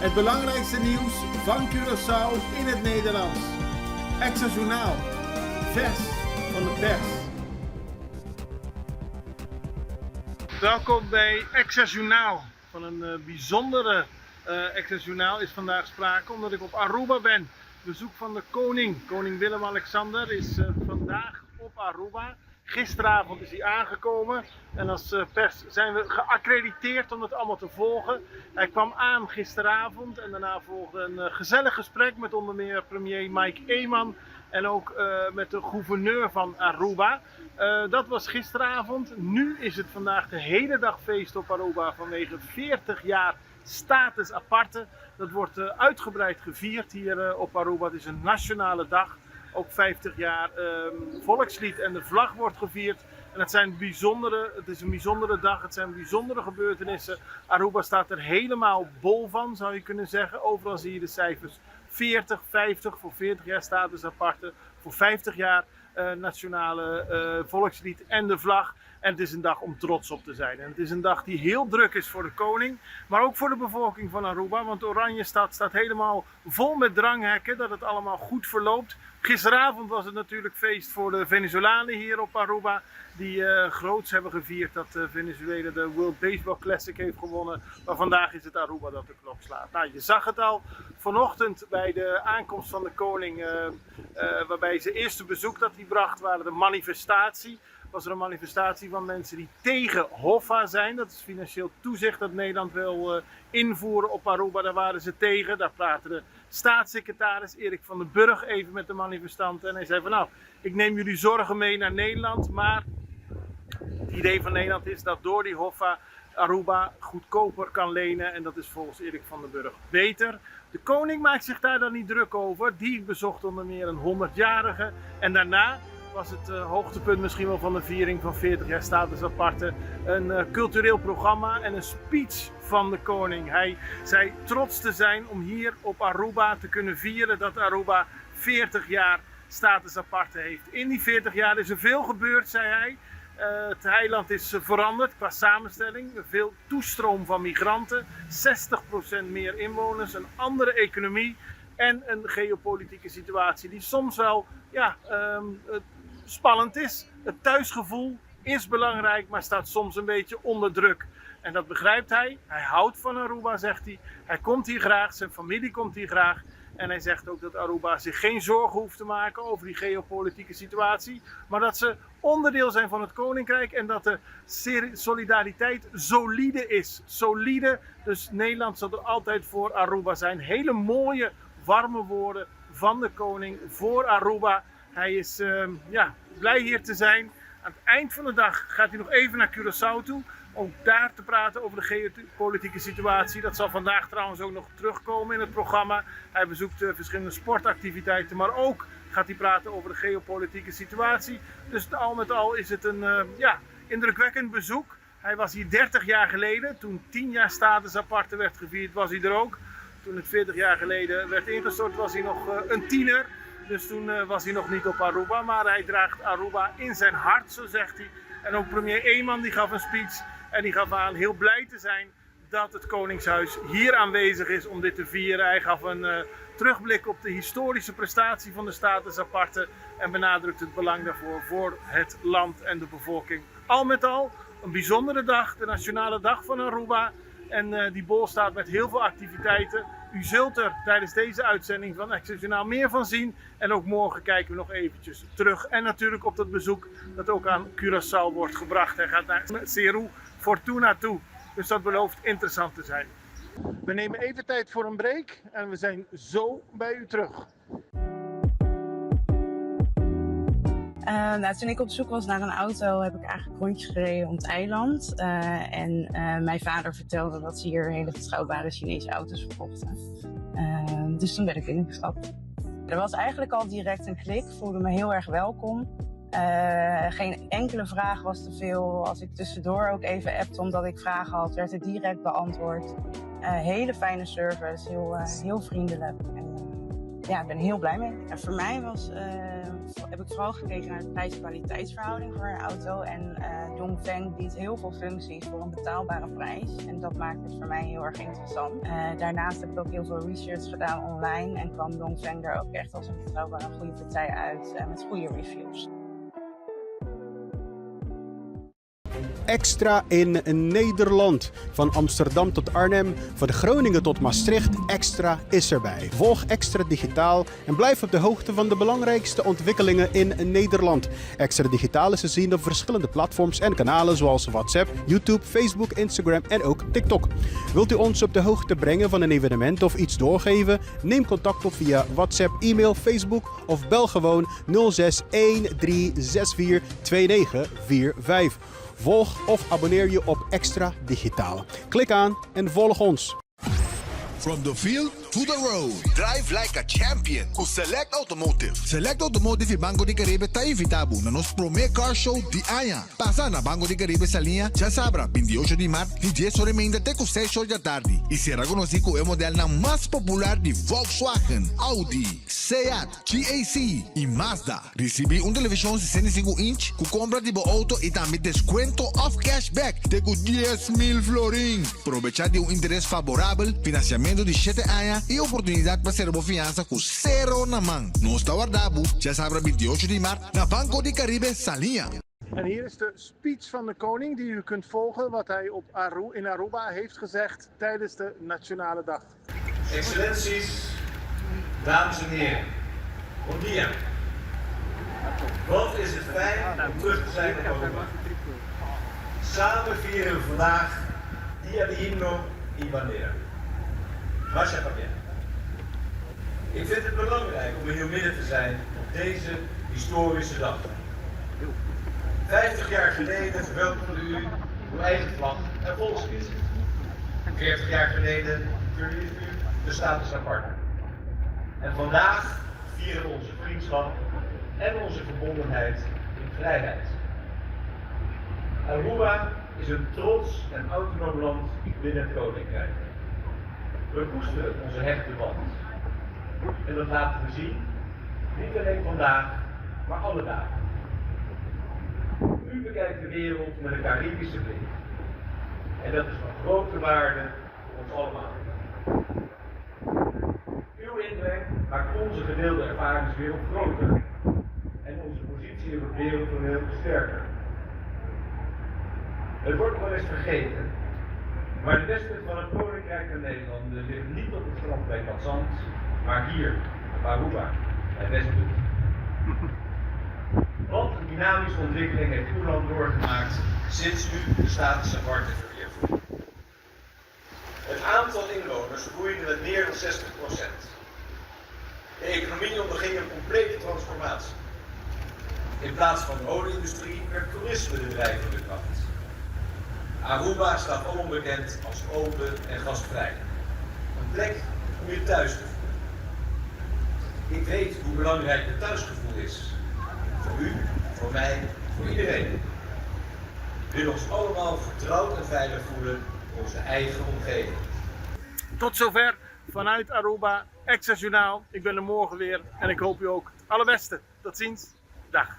Het belangrijkste nieuws van Curaçao in het Nederlands. Extra Journaal. Vers van de pers. Welkom bij Extra Journaal. Van een bijzondere Extra Journaal is vandaag sprake omdat ik op Aruba ben. Bezoek van de koning. Koning Willem-Alexander is vandaag op Aruba. Gisteravond is hij aangekomen en als pers zijn we geaccrediteerd om het allemaal te volgen. Hij kwam aan gisteravond en daarna volgde een gezellig gesprek met onder meer premier Mike Eman en ook met de gouverneur van Aruba. Dat was gisteravond. Nu is het vandaag de hele dag feest op Aruba vanwege 40 jaar status aparte. Dat wordt uitgebreid gevierd hier op Aruba. Het is een nationale dag. Ook 50 jaar volkslied en de vlag wordt gevierd. En het is een bijzondere dag, het zijn bijzondere gebeurtenissen. Aruba staat er helemaal bol van, zou je kunnen zeggen. Overal zie je de cijfers 40, 50, voor 40 jaar status aparte, voor 50 jaar nationale volkslied en de vlag. En het is een dag om trots op te zijn. En het is een dag die heel druk is voor de koning, maar ook voor de bevolking van Aruba. Want Oranjestad staat helemaal vol met dranghekken, dat het allemaal goed verloopt. Gisteravond was het natuurlijk feest voor de Venezolanen hier op Aruba. Die groots hebben gevierd dat Venezuela de World Baseball Classic heeft gewonnen. Maar vandaag is het Aruba dat de klok slaat. Nou, je zag het al vanochtend bij de aankomst van de koning. Waarbij zijn eerste bezoek dat hij bracht waren de manifestatie. Was er een manifestatie van mensen die tegen Hoffa zijn. Dat is financieel toezicht dat Nederland wil invoeren op Aruba. Daar waren ze tegen. Daar praatte de staatssecretaris Erik van den Burg even met de manifestanten. En hij zei van nou, ik neem jullie zorgen mee naar Nederland. Maar het idee van Nederland is dat door die Hoffa Aruba goedkoper kan lenen. En dat is volgens Erik van den Burg beter. De koning maakt zich daar dan niet druk over. Die bezocht onder meer een 100-jarige. En daarna was het hoogtepunt misschien wel van de viering van 40 jaar status aparte. Een cultureel programma en een speech van de koning. Hij zei trots te zijn om hier op Aruba te kunnen vieren dat Aruba 40 jaar status aparte heeft. In die 40 jaar is er veel gebeurd, zei hij. Het eiland is veranderd qua samenstelling. Veel toestroom van migranten. 60% meer inwoners. Een andere economie. En een geopolitieke situatie die soms wel spannend is. Het thuisgevoel is belangrijk, maar staat soms een beetje onder druk. En dat begrijpt hij. Hij houdt van Aruba, zegt hij. Hij komt hier graag, zijn familie komt hier graag. En hij zegt ook dat Aruba zich geen zorgen hoeft te maken over die geopolitieke situatie. Maar dat ze onderdeel zijn van het koninkrijk en dat de solidariteit solide is. Solide, dus Nederland zal er altijd voor Aruba zijn. Hele mooie, warme woorden van de koning voor Aruba. Hij is blij hier te zijn. Aan het eind van de dag gaat hij nog even naar Curaçao toe. Om daar te praten over de geopolitieke situatie. Dat zal vandaag trouwens ook nog terugkomen in het programma. Hij bezoekt verschillende sportactiviteiten. Maar ook gaat hij praten over de geopolitieke situatie. Dus al met al is het een indrukwekkend bezoek. Hij was hier 30 jaar geleden. Toen 10 jaar status aparte werd gevierd was hij er ook. Toen het 40 jaar geleden werd ingestort was hij nog een tiener. Dus toen was hij nog niet op Aruba, maar hij draagt Aruba in zijn hart, zo zegt hij. En ook premier Eman die gaf een speech en die gaf aan heel blij te zijn dat het Koningshuis hier aanwezig is om dit te vieren. Hij gaf een terugblik op de historische prestatie van de status aparte en benadrukt het belang daarvoor voor het land en de bevolking. Al met al een bijzondere dag, de nationale dag van Aruba. En die bol staat met heel veel activiteiten. U zult er tijdens deze uitzending van Extra Journaal meer van zien. En ook morgen kijken we nog eventjes terug. En natuurlijk op dat bezoek dat ook aan Curaçao wordt gebracht. Hij gaat naar Ceru Fortuna toe. Dus dat belooft interessant te zijn. We nemen even tijd voor een break. En we zijn zo bij u terug. Toen ik op zoek was naar een auto heb ik eigenlijk rondjes gereden om het eiland. Mijn vader vertelde dat ze hier hele betrouwbare Chinese auto's verkochten. Dus toen ben ik ingestapt. Er was eigenlijk al direct een klik, voelde me heel erg welkom. Geen enkele vraag was te veel. Als ik tussendoor ook even appte omdat ik vragen had, werd het direct beantwoord. Hele fijne service, heel vriendelijk. ja, ik ben er heel blij mee. En voor mij heb ik vooral gekeken naar de prijs-kwaliteitsverhouding voor een auto. En Dongfeng biedt heel veel functies voor een betaalbare prijs. En dat maakt het voor mij heel erg interessant. Daarnaast heb ik ook heel veel research gedaan online. En kwam Dongfeng er ook echt als een betrouwbare goede partij uit met goede reviews. Extra in Nederland. Van Amsterdam tot Arnhem, van Groningen tot Maastricht, Extra is erbij. Volg Extra Digitaal en blijf op de hoogte van de belangrijkste ontwikkelingen in Nederland. Extra Digitaal is te zien op verschillende platforms en kanalen zoals WhatsApp, YouTube, Facebook, Instagram en ook TikTok. Wilt u ons op de hoogte brengen van een evenement of iets doorgeven? Neem contact op via WhatsApp, e-mail, Facebook of bel gewoon 06 1364 2945. Volg of abonneer je op Extra Digitaal. Klik aan en volg ons. From the field to the road. Drive like a champion with Select Automotive. Select Automotive e Banco de Caribe tá invitado na nosso primeiro car show de Aya. Passa na Banco de Caribe essa linha, já sabra, 28 de março e 10 horas ainda até com 6 horas da tarde. E será conhecido o modelo mais popular de Volkswagen, Audi, Seat, GAC e Mazda. Recebi televisão 65 inch com compra de auto e também desconto off cashback de 10.000 florin. Aproveitar de interesse favorável, financiamento de 7 anos e oportunidade para ser fiança com zero na mão. Nós está guardado, já sabe, 28 de março, na Banco de Caribe Salinha. En hier is de speech van de koning die u kunt volgen wat hij in Aruba heeft gezegd tijdens de Nationale Dag. Excellenties, dames en heren, bom dia. Wat is het fijn om terug te zijn in Aruba. Samen vieren we vandaag Dia de Himno y Bandera. Marcha Papier. Ik vind het belangrijk om in uw midden te zijn op deze historische dag. 50 jaar geleden verwelkomde u uw eigen vlag en volkslied. 40 jaar geleden verliet u de status apart. En vandaag vieren we onze vriendschap en onze verbondenheid in vrijheid. Aruba is een trots en autonoom land binnen het Koninkrijk. We koesteren onze hechte band. En dat laten we zien, niet alleen vandaag, maar alle dagen. U bekijkt de wereld met een Caribische blik. En dat is van grote waarde voor ons allemaal. Uw inbreng maakt onze gedeelde ervaringswereld groter en onze positie op het wereldtoneel sterker. Het wordt wel eens vergeten, maar de westpunt van het Koninkrijk der Nederlanden ligt niet op het strand bij Katzand, maar hier, op Aruba, het westpunt. Wat een dynamische ontwikkeling heeft uw land doorgemaakt sinds u de status aparte verwierf. Het aantal inwoners groeide met meer dan 60%. De economie onderging een complete transformatie. In plaats van de olieindustrie werd toerisme de drijvende kracht. Aruba staat onbekend als open en gastvrij. Een plek om je thuis te voelen. Ik weet hoe belangrijk het thuisgevoel is. Voor u, voor mij, voor iedereen. We willen ons allemaal vertrouwd en veilig voelen in onze eigen omgeving. Tot zover vanuit Aruba, Extra Journaal. Ik ben er morgen weer en ik hoop u ook het allerbeste. Tot ziens. Dag.